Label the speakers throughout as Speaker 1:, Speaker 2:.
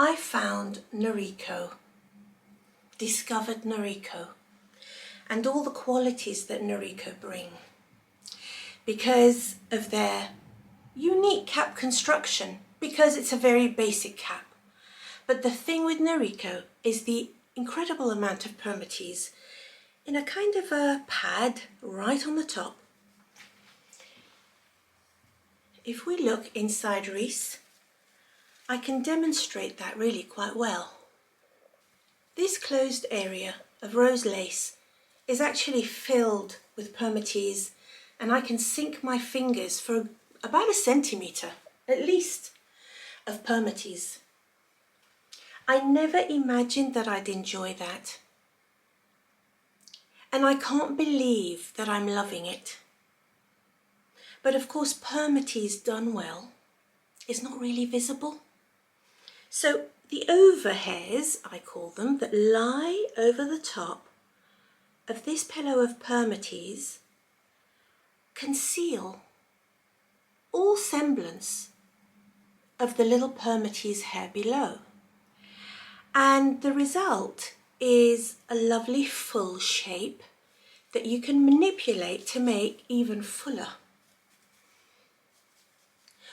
Speaker 1: I found Noriko, discovered Noriko, and all the qualities that Noriko bring because of their unique cap construction, because it's a very basic cap. But the thing with Noriko is the incredible amount of Permatease in a kind of a pad right on the top. If we look inside Reese, I can demonstrate that really quite well. This closed area of rose lace is actually filled with Permatease, and I can sink my fingers for about 1 centimetre, at least, of Permatease. I never imagined that I'd enjoy that. And I can't believe that I'm loving it. But of course, Permatease done well is not really visible. So the overhairs, I call them, that lie over the top of this pillow of Permatease conceal all semblance of the little Permatease hair below. And the result is a lovely full shape that you can manipulate to make even fuller,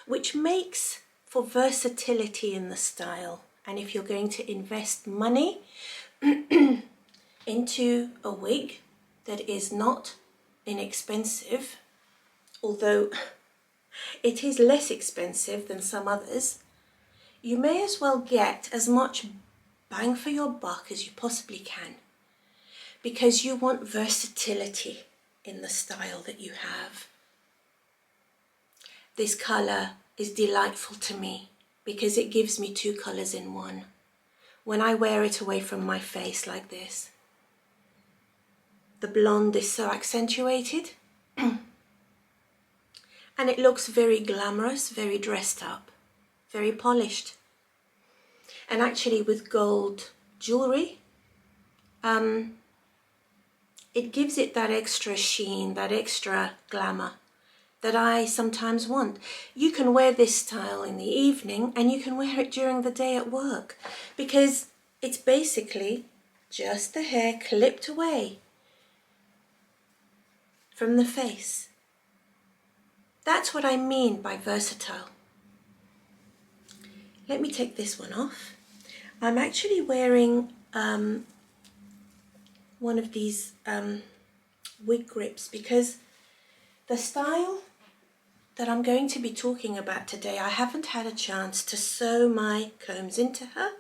Speaker 1: which makes for versatility in the style. And if you're going to invest money into a wig that is not inexpensive, although it is less expensive than some others, you may as well get as much bang for your buck as you possibly can, because you want versatility in the style that you have. This colour is delightful to me because it gives me 2 colours in one. When I wear it away from my face like this, the blonde is so accentuated and it looks very glamorous, very dressed up, very polished. And actually with gold jewellery, it gives it that extra sheen, that extra glamour that I sometimes want. You can wear this style in the evening and you can wear it during the day at work because it's basically just the hair clipped away from the face. That's what I mean by versatile. Let me take this one off. I'm actually wearing one of these wig grips because the style that I'm going to be talking about today, I haven't had a chance to sew my combs into her,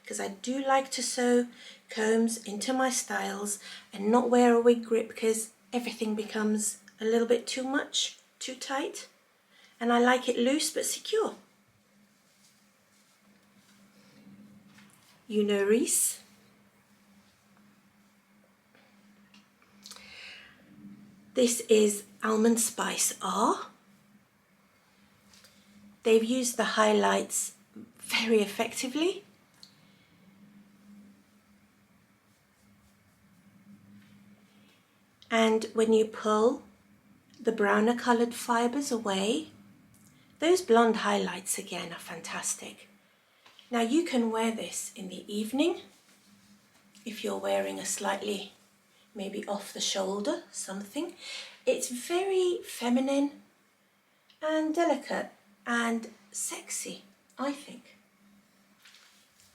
Speaker 1: because I do like to sew combs into my styles and not wear a wig grip because everything becomes a little bit too much, too tight, and I like it loose but secure. You know Reese? This is Almond Spice R. They've used the highlights very effectively. And when you pull the browner coloured fibres away, those blonde highlights again are fantastic. Now you can wear this in the evening if you're wearing a slightly maybe off the shoulder something. It's very feminine and delicate and sexy, I think.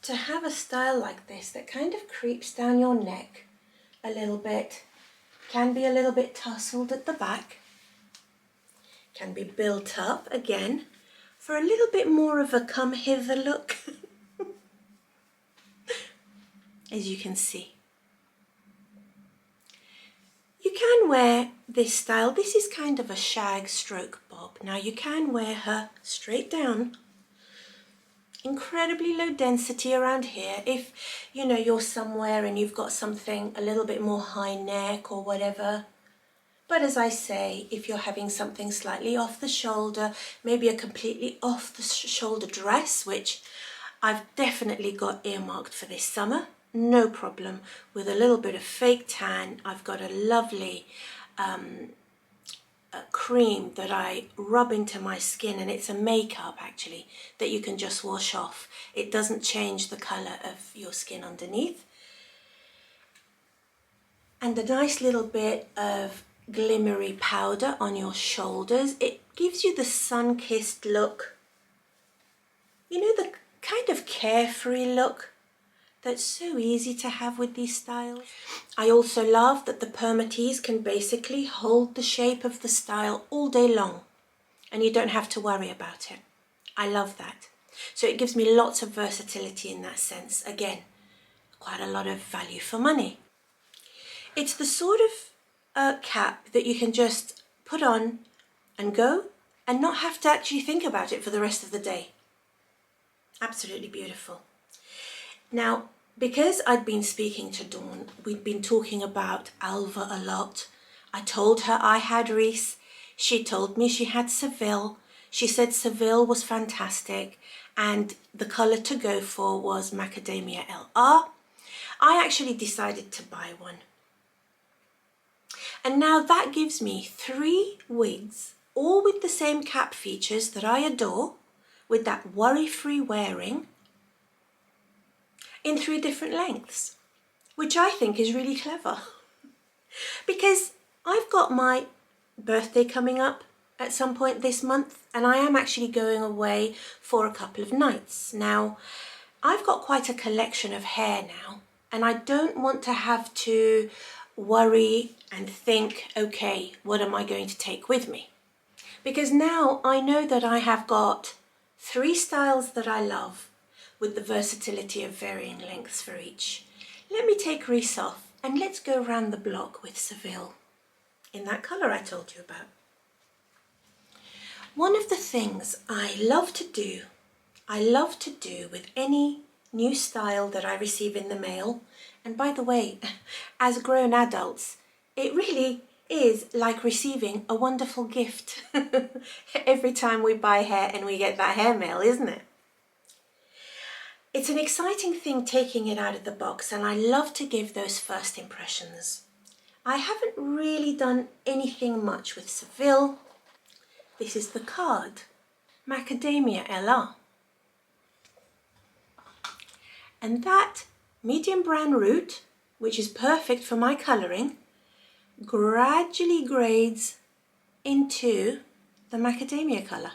Speaker 1: To have a style like this that kind of creeps down your neck a little bit, can be a little bit tousled at the back, can be built up again for a little bit more of a come hither look, as you can see. You can wear this style. This is kind of a shag stroke bob. Now you can wear her straight down, incredibly low density around here. If you know you're somewhere and you've got something a little bit more high neck or whatever. But as I say, if you're having something slightly off the shoulder, maybe a completely off the shoulder dress, which I've definitely got earmarked for this summer, no problem. With a little bit of fake tan, I've got a lovely cream that I rub into my skin, and it's a makeup actually that you can just wash off. It doesn't change the colour of your skin underneath. And a nice little bit of glimmery powder on your shoulders. It gives you the sun-kissed look. You know, the kind of carefree look that's so easy to have with these styles. I also love that the Permatease can basically hold the shape of the style all day long, and you don't have to worry about it. I love that. So it gives me lots of versatility in that sense. Again, quite a lot of value for money. It's the sort of cap that you can just put on and go and not have to actually think about it for the rest of the day. Absolutely beautiful. Now, because I'd been speaking to Dawn, we'd been talking about Alva a lot. I told her I had Reese. She told me she had Seville. She said Seville was fantastic and the colour to go for was Macadamia LR. I actually decided to buy one. And now that gives me 3 wigs, all with the same cap features that I adore, with that worry-free wearing, in 3 different lengths, which I think is really clever. Because I've got my birthday coming up at some point this month, and I am actually going away for a couple of nights. Now, I've got quite a collection of hair now, and I don't want to have to worry and think, okay, what am I going to take with me? Because now I know that I have got 3 styles that I love, with the versatility of varying lengths for each. Let me take Reese off and let's go around the block with Seville in that colour I told you about. One of the things I love to do with any new style that I receive in the mail, and by the way, as grown adults, it really is like receiving a wonderful gift every time we buy hair and we get that hair mail, isn't it? It's an exciting thing taking it out of the box, and I love to give those first impressions. I haven't really done anything much with Seville. This is the card, Macadamia LR. And that medium brown root, which is perfect for my colouring, gradually grades into the macadamia colour.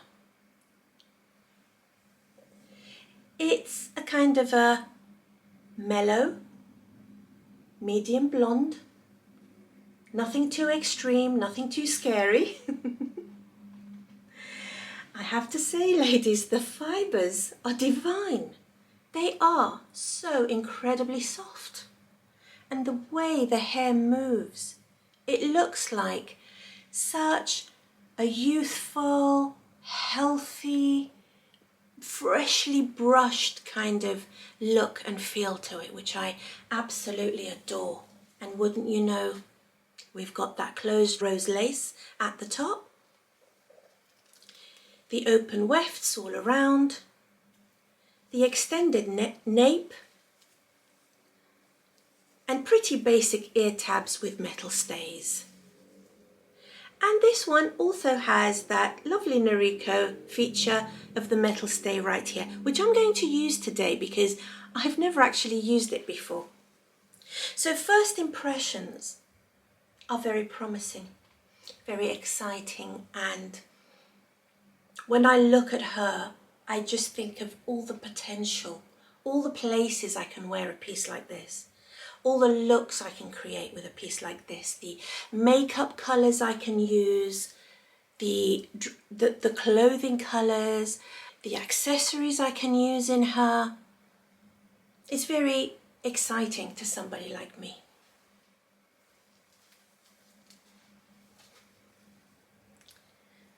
Speaker 1: It's a kind of a mellow, medium blonde, nothing too extreme, nothing too scary. I have to say, ladies, the fibres are divine. They are so incredibly soft. And the way the hair moves, it looks like such a youthful, healthy, freshly brushed kind of look and feel to it, which I absolutely adore. And wouldn't you know, we've got that closed rose lace at the top, the open wefts all around, the extended nape, and pretty basic ear tabs with metal stays. And this one also has that lovely Noriko feature of the metal stay right here, which I'm going to use today because I've never actually used it before. So first impressions are very promising, very exciting, and when I look at her, I just think of all the potential, all the places I can wear a piece like this, all the looks I can create with a piece like this, the makeup colours I can use, the clothing colours, the accessories I can use in her. It's very exciting to somebody like me.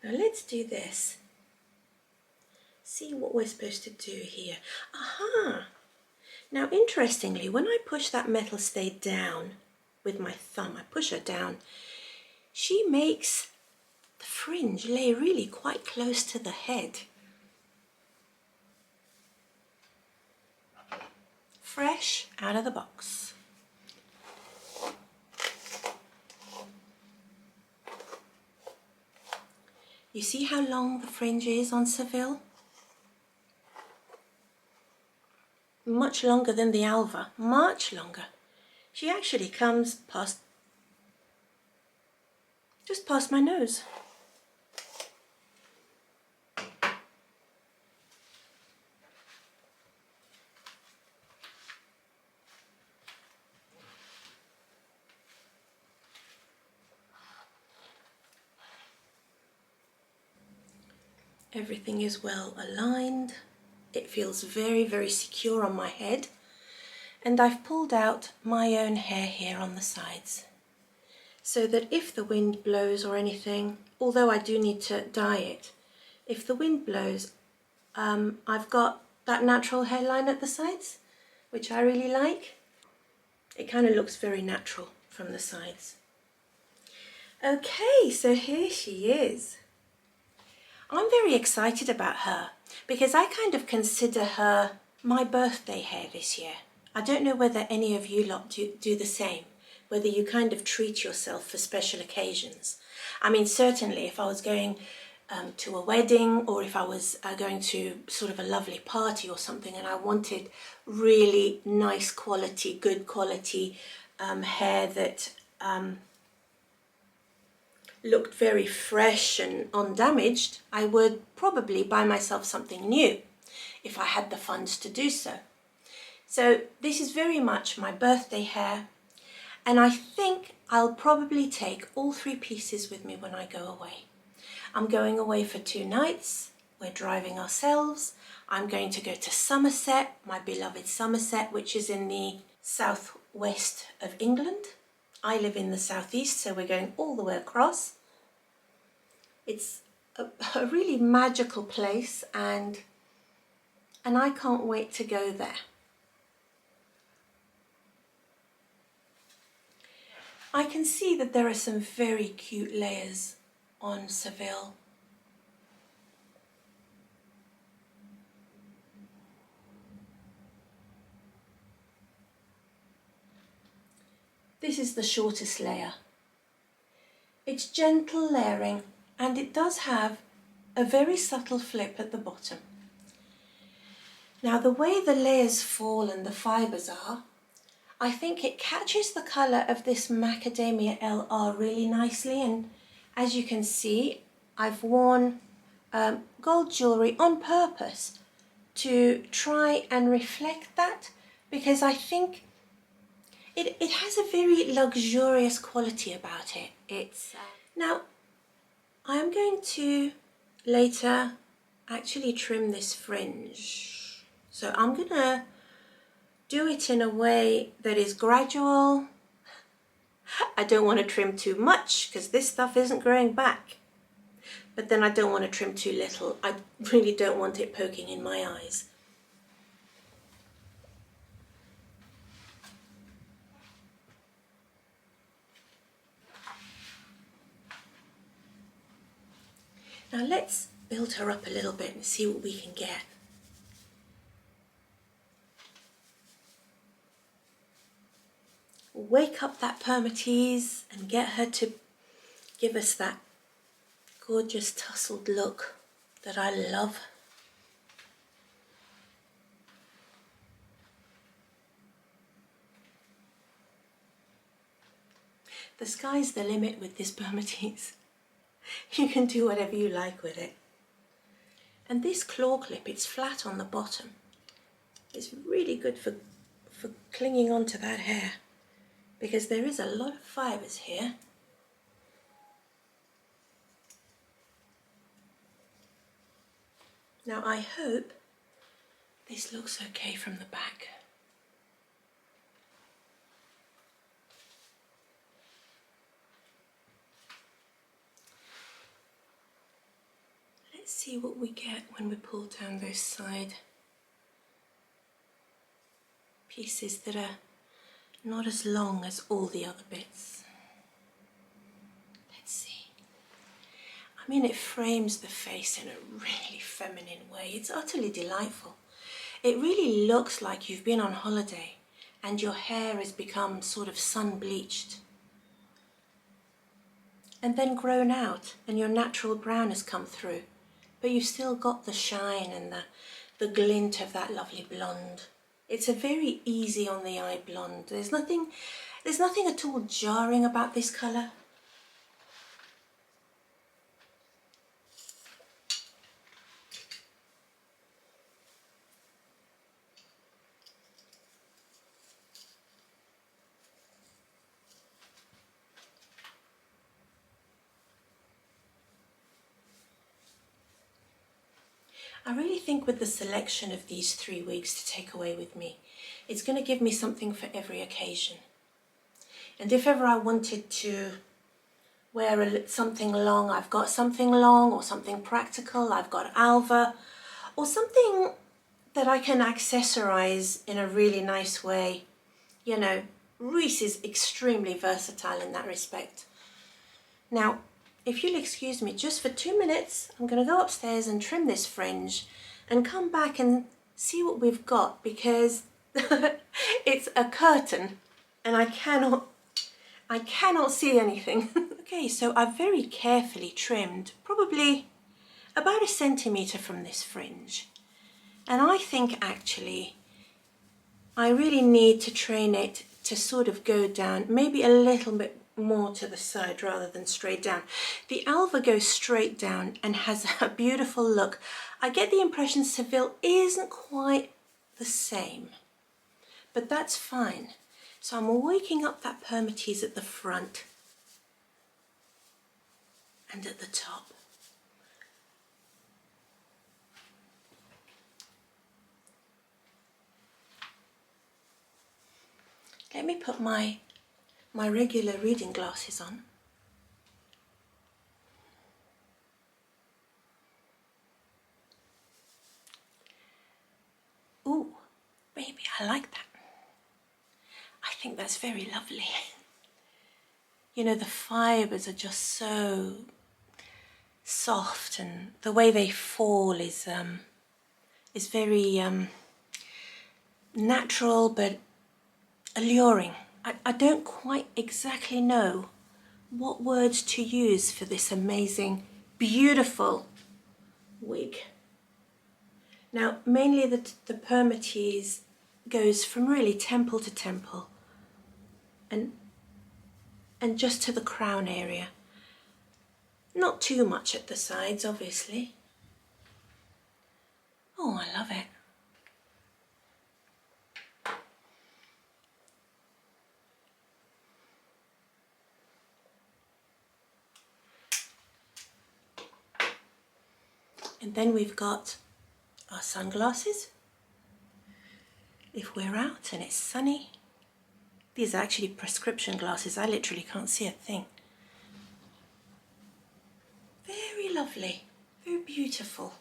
Speaker 1: Now let's do this. See what we're supposed to do here. Aha! Now interestingly, when I push that metal stay down with my thumb, I push her down, she makes the fringe lay really quite close to the head. Fresh out of the box. You see how long the fringe is on Seville? Much longer than the Alva, much longer. She actually comes just past my nose. Everything is well aligned. It feels very, very secure on my head. And I've pulled out my own hair here on the sides, so that if the wind blows or anything, although I do need to dye it, if the wind blows, I've got that natural hairline at the sides, which I really like. It kind of looks very natural from the sides. Okay, so here she is. I'm very excited about her because I kind of consider her my birthday hair this year. I don't know whether any of you lot do the same, whether you kind of treat yourself for special occasions. I mean, certainly if I was going to a wedding, or if I was going to sort of a lovely party or something, and I wanted really nice quality, good quality hair that looked very fresh and undamaged, I would probably buy myself something new if I had the funds to do so. So this is very much my birthday hair, and I think I'll probably take all 3 pieces with me when I go away. I'm going away for 2 nights. We're driving ourselves. I'm going to go to Somerset, my beloved Somerset, which is in the southwest of England. I live in the southeast, so we're going all the way across. It's a really magical place, and I can't wait to go there. I can see that there are some very cute layers on Seville. This is the shortest layer. It's gentle layering, and it does have a very subtle flip at the bottom. Now, the way the layers fall and the fibres are, I think it catches the colour of this Macadamia LR really nicely, and as you can see, I've worn gold jewellery on purpose to try and reflect that, because I think it has a very luxurious quality about it. Now, I'm going to later actually trim this fringe. So I'm going to do it in a way that is gradual. I don't want to trim too much because this stuff isn't growing back. But then I don't want to trim too little. I really don't want it poking in my eyes. Now let's build her up a little bit and see what we can get. Wake up that Permatease and get her to give us that gorgeous tousled look that I love. The sky's the limit with this Permatease. You can do whatever you like with it. And this claw clip, it's flat on the bottom. It's really good for clinging onto that hair, because there is a lot of fibres here. Now I hope this looks okay from the back. Let's see what we get when we pull down those side pieces that are not as long as all the other bits. Let's see. I mean, it frames the face in a really feminine way. It's utterly delightful. It really looks like you've been on holiday and your hair has become sort of sun bleached. and then grown out and your natural brown has come through, but you've still got the shine and the glint of that lovely blonde. It's a very easy on the eye blonde. There's nothing at all jarring about this colour. I really think with the selection of these 3 wigs to take away with me, it's going to give me something for every occasion. And if ever I wanted to wear something long, I've got something long, or something practical, I've got Alva, or something that I can accessorize in a really nice way. You know, Reese is extremely versatile in that respect. Now, if you'll excuse me just for 2 minutes, I'm going to go upstairs and trim this fringe and come back and see what we've got, because it's a curtain and I cannot see anything. Okay, so I've very carefully trimmed probably about 1 centimetre from this fringe. And I think actually I really need to train it to sort of go down maybe a little bit more to the side rather than straight down. The Alva goes straight down and has a beautiful look. I get the impression Seville isn't quite the same, but that's fine. So I'm waking up that Permatease at the front and at the top. Let me put my regular reading glasses on. Ooh, baby, I like that. I think that's very lovely. You know, the fibres are just so soft, and the way they fall is very natural but alluring. I don't quite exactly know what words to use for this amazing, beautiful wig. Now, mainly the Permatease goes from really temple to temple and just to the crown area. Not too much at the sides, obviously. Oh, I love it. And then we've got our sunglasses. If we're out and it's sunny. These are actually prescription glasses. I literally can't see a thing. Very lovely, very beautiful.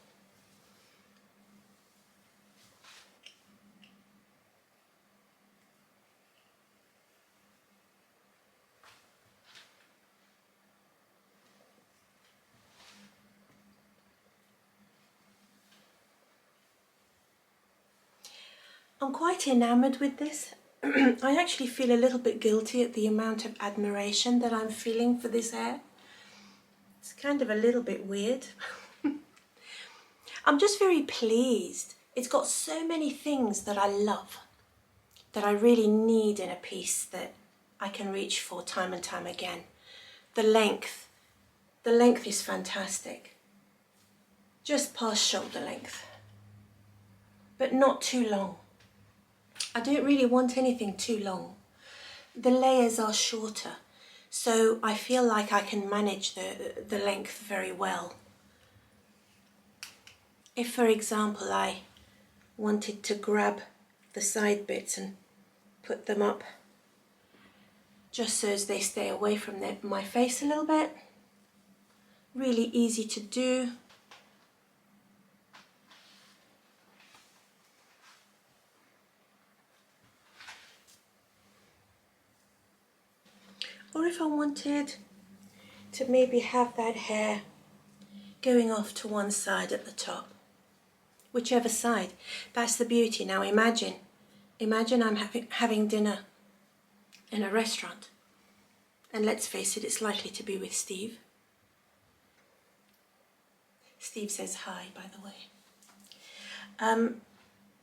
Speaker 1: I'm quite enamoured with this. I actually feel a little bit guilty at the amount of admiration that I'm feeling for this hair. It's kind of a little bit weird. I'm just very pleased. It's got so many things that I love, that I really need in a piece that I can reach for time and time again. The length is fantastic. Just past shoulder length, but not too long. I don't really want anything too long. The layers are shorter, so I feel like I can manage the length very well. If, for example, I wanted to grab the side bits and put them up just so as they stay away from my face a little bit, really easy to do. Or if I wanted to maybe have that hair going off to one side at the top, whichever side, that's the beauty. Now imagine I'm having dinner in a restaurant And let's face it, it's likely to be with Steve. Steve says hi, by the way.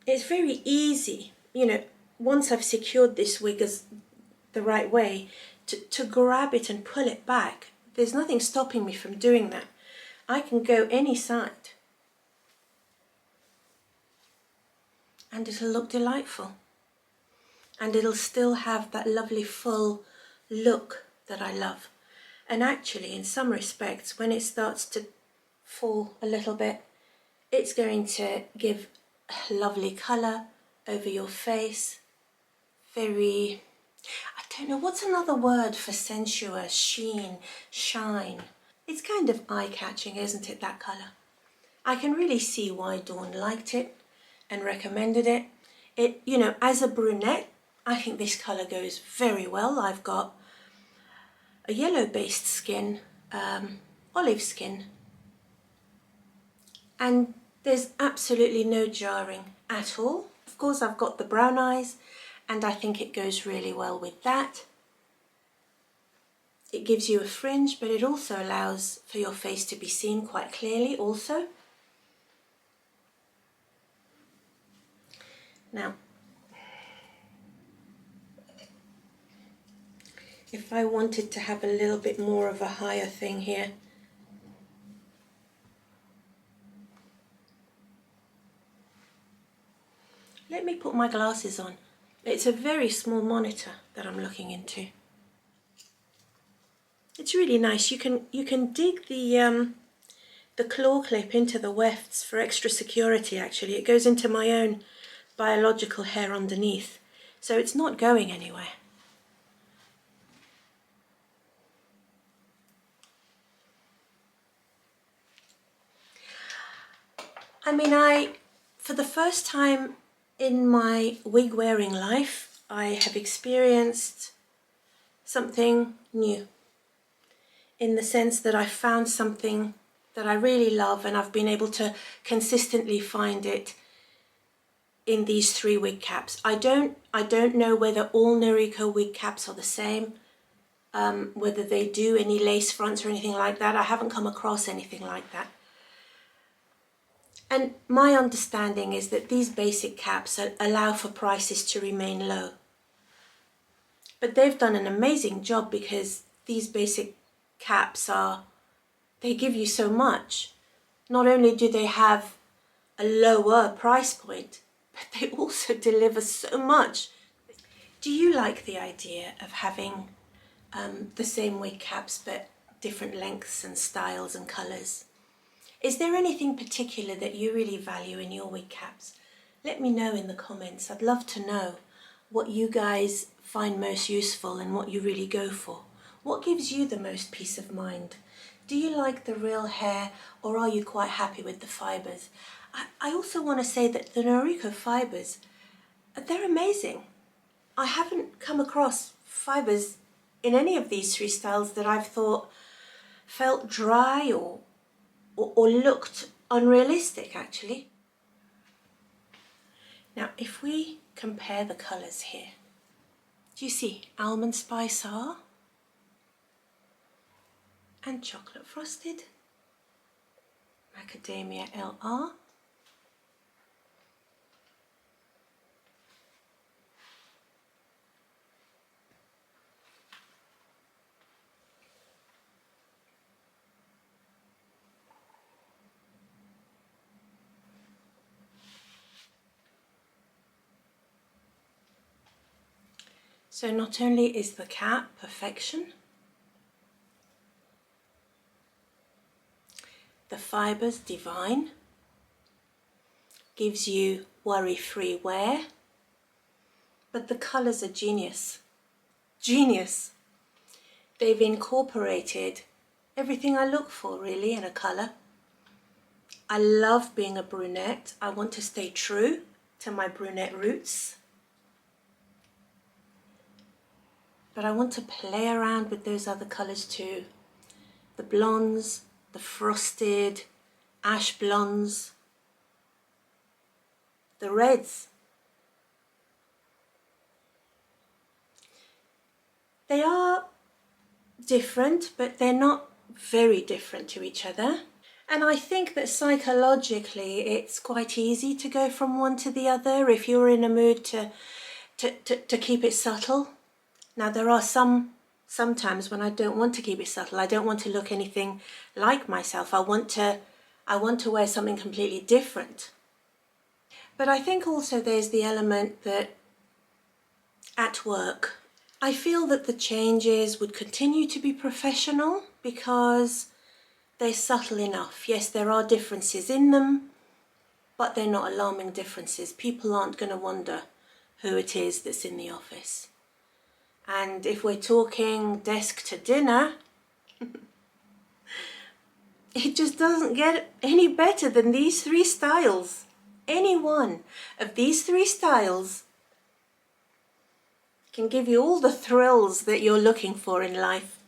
Speaker 1: It's very easy, you know, once I've secured this wig as the right way, to grab it and pull it back. There's nothing stopping me from doing that. I can go any side and it'll look delightful. And it'll still have that lovely full look that I love. And actually, in some respects, when it starts to fall a little bit, it's going to give a lovely colour over your face. Very, I don't know, what's another word for sensuous, sheen, shine? It's kind of eye-catching, isn't it, that colour? I can really see why Dawn liked it and recommended it. It, you know, as a brunette, I think this colour goes very well. I've got a yellow-based skin, olive skin, and there's absolutely no jarring at all. Of course, I've got the brown eyes, and I think it goes really well with that. It gives you a fringe, but it also allows for your face to be seen quite clearly also. Now, if I wanted to have a little bit more of a higher thing here, let me put my glasses on. It's a very small monitor that I'm looking into. It's really nice. You can dig the claw clip into the wefts for extra security. Actually, it goes into my own biological hair underneath, so it's not going anywhere. I mean, for the first time in my wig wearing life, I have experienced something new, in the sense that I found something that I really love, and I've been able to consistently find it in these 3 wig caps. I don't know whether all Noriko wig caps are the same, whether they do any lace fronts or anything like that. I haven't come across anything like that. And my understanding is that these basic caps allow for prices to remain low. But they've done an amazing job, because these basic caps they give you so much. Not only do they have a lower price point, but they also deliver so much. Do you like the idea of having the same wig caps but different lengths and styles and colours? Is there anything particular that you really value in your wig caps? Let me know in the comments. I'd love to know what you guys find most useful and what you really go for. What gives you the most peace of mind? Do you like the real hair, or are you quite happy with the fibres? I also want to say that the Noriko fibres, they're amazing. I haven't come across fibres in any of these 3 styles that I've thought felt dry or looked unrealistic, actually. Now, if we compare the colours here, do you see Almond Spice R and Chocolate Frosted, Macadamia LR, so not only is the cap perfection, the fibres divine, gives you worry-free wear, but the colours are genius. Genius! They've incorporated everything I look for, really, in a colour. I love being a brunette. I want to stay true to my brunette roots. But I want to play around with those other colours too. The blondes, the frosted, ash blondes, the reds. They are different, but they're not very different to each other. And I think that psychologically it's quite easy to go from one to the other if you're in a mood to keep it subtle. Now there are sometimes when I don't want to keep it subtle. I don't want to look anything like myself. I want to wear something completely different. But I think also there's the element that at work, I feel that the changes would continue to be professional because they're subtle enough. Yes, there are differences in them, but they're not alarming differences. People aren't going to wonder who it is that's in the office. And if we're talking desk to dinner, it just doesn't get any better than these three styles. Any one of these three styles can give you all the thrills that you're looking for in life.